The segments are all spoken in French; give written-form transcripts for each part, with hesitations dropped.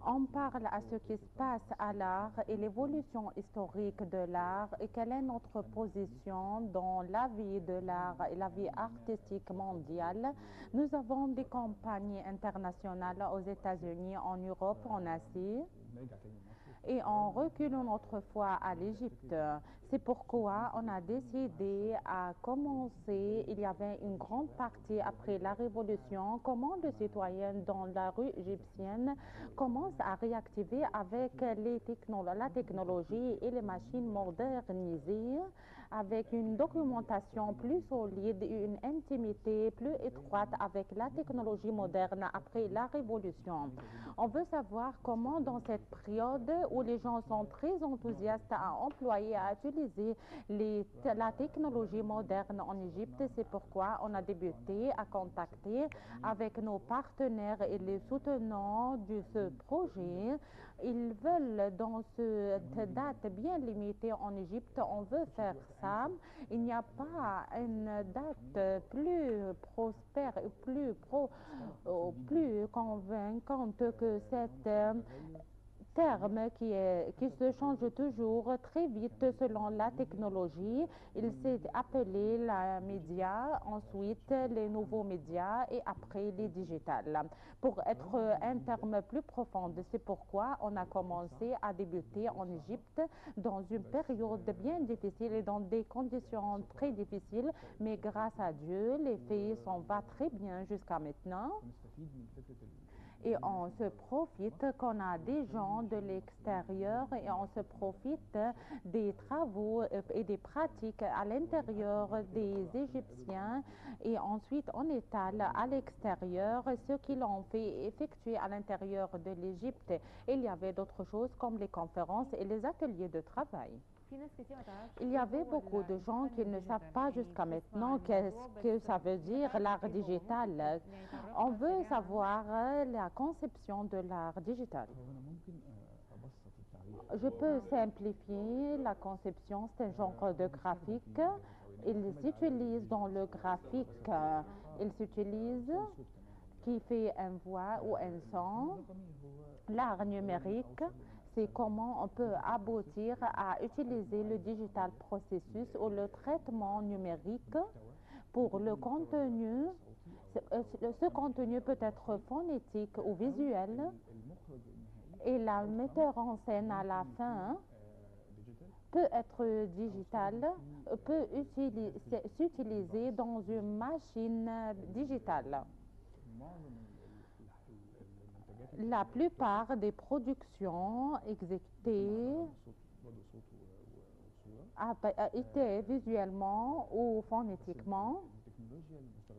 On parle à ce qui se passe à l'art et l'évolution historique de l'art et quelle est notre position dans la vie de l'art et la vie artistique mondiale. Nous avons des campagnes internationales aux États-Unis, en Europe, en Asie et en reculant notre foi à l'Égypte. C'est pourquoi on a décidé à commencer, il y avait une grande partie après la Révolution, comment les citoyens dans la rue égyptienne commencent à réactiver avec la technologie et les machines modernisées, avec une documentation plus solide et une intimité plus étroite avec la technologie moderne après la Révolution. On veut savoir comment dans cette période où les gens sont très enthousiastes à employer, à utiliser la technologie moderne en Égypte. C'est pourquoi on a débuté à contacter avec nos partenaires et les soutenants de ce projet. Ils veulent dans cette date bien limitée en Égypte, on veut faire ça. Il n'y a pas une date plus prospère et plus convaincante que cette terme qui se change toujours très vite selon la technologie. Il s'est appelé la média, ensuite les nouveaux médias et après les digitales. Pour être un terme plus profond, c'est pourquoi on a commencé à débuter en Égypte dans une période bien difficile et dans des conditions très difficiles, mais grâce à Dieu, les faits s'en vont très bien jusqu'à maintenant. Et on se profite qu'on a des gens de l'extérieur et on se profite des travaux et des pratiques à l'intérieur des Égyptiens et ensuite on étale à l'extérieur ce qu'ils ont fait effectuer à l'intérieur de l'Égypte. Il y avait d'autres choses comme les conférences et les ateliers de travail. Il y avait beaucoup de gens qui ne savent pas jusqu'à maintenant qu'est-ce que ça veut dire l'art digital. On veut savoir la conception de l'art digital. Je peux simplifier la conception, c'est un genre de graphique. Ils utilisent dans le graphique, ils utilisent qui fait un voix ou un son. L'art numérique, c'est comment on peut aboutir à utiliser le digital processus ou le traitement numérique pour le contenu. Ce contenu peut être phonétique ou visuel et la metteur en scène à la fin peut être digital, peut s'utiliser dans une machine digitale. La plupart des productions exécutées étaient visuellement ou phonétiquement,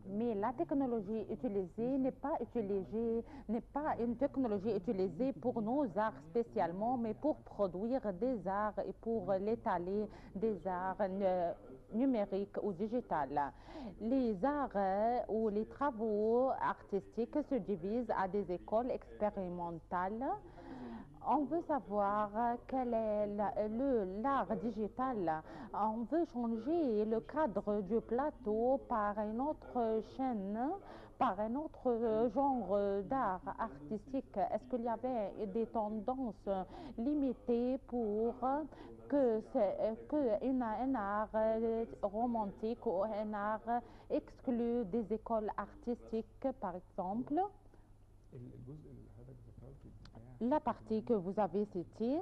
mais la technologie utilisée n'est pas une technologie utilisée pour nos arts spécialement, mais pour produire des arts et pour l'étaler des arts numériques ou digitales. Les arts ou les travaux artistiques se divisent à des écoles expérimentales. On veut savoir quel est l'art digital. On veut changer le cadre du plateau par une autre chaîne, par un autre genre d'art artistique. Est-ce qu'il y avait des tendances limitées pour un art romantique ou un art exclu des écoles artistiques, par exemple? La partie que vous avez citée,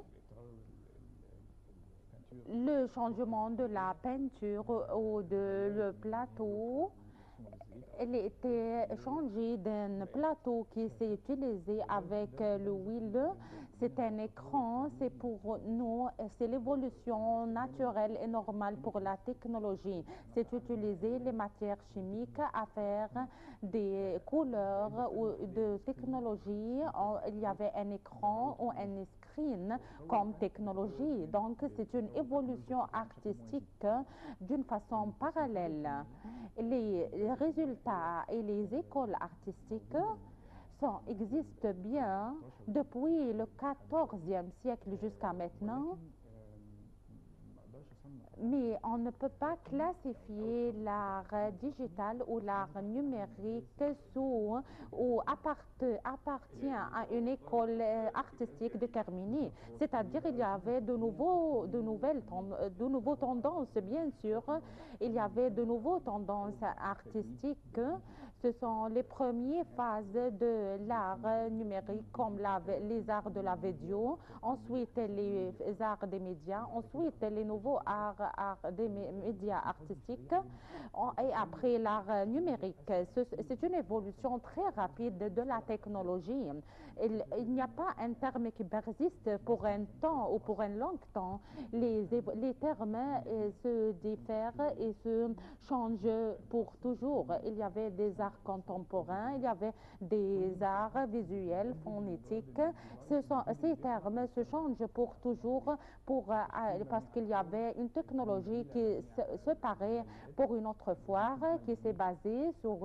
le changement de la peinture ou de le plateau, elle était changée d'un plateau qui s'est utilisé avec le huile. C'est un écran, c'est pour nous, c'est l'évolution naturelle et normale pour la technologie. C'est utiliser les matières chimiques à faire des couleurs ou de technologie. Il y avait un écran ou un screen comme technologie. Donc, c'est une évolution artistique d'une façon parallèle. Les résultats et les écoles artistiques existent bien depuis le XIVe siècle jusqu'à maintenant. Mais on ne peut pas classifier l'art digital ou l'art numérique sous ou appartient à une école artistique déterminée. C'est-à-dire il y avait de nouveaux tendances, bien sûr. Il y avait de nouvelles tendances artistiques. Ce sont les premières phases de l'art numérique comme les arts de la vidéo, ensuite les arts des médias, ensuite les nouveaux arts des médias artistiques et après l'art numérique. C'est une évolution très rapide de la technologie. Il n'y a pas un terme qui persiste pour un temps ou pour un long temps. Les termes se diffèrent et se changent pour toujours. Il y avait des arts contemporains, il y avait des arts visuels, phonétiques. Ces termes se changent pour toujours parce qu'il y avait une technologie qui se paraît pour une autre foire qui s'est basée sur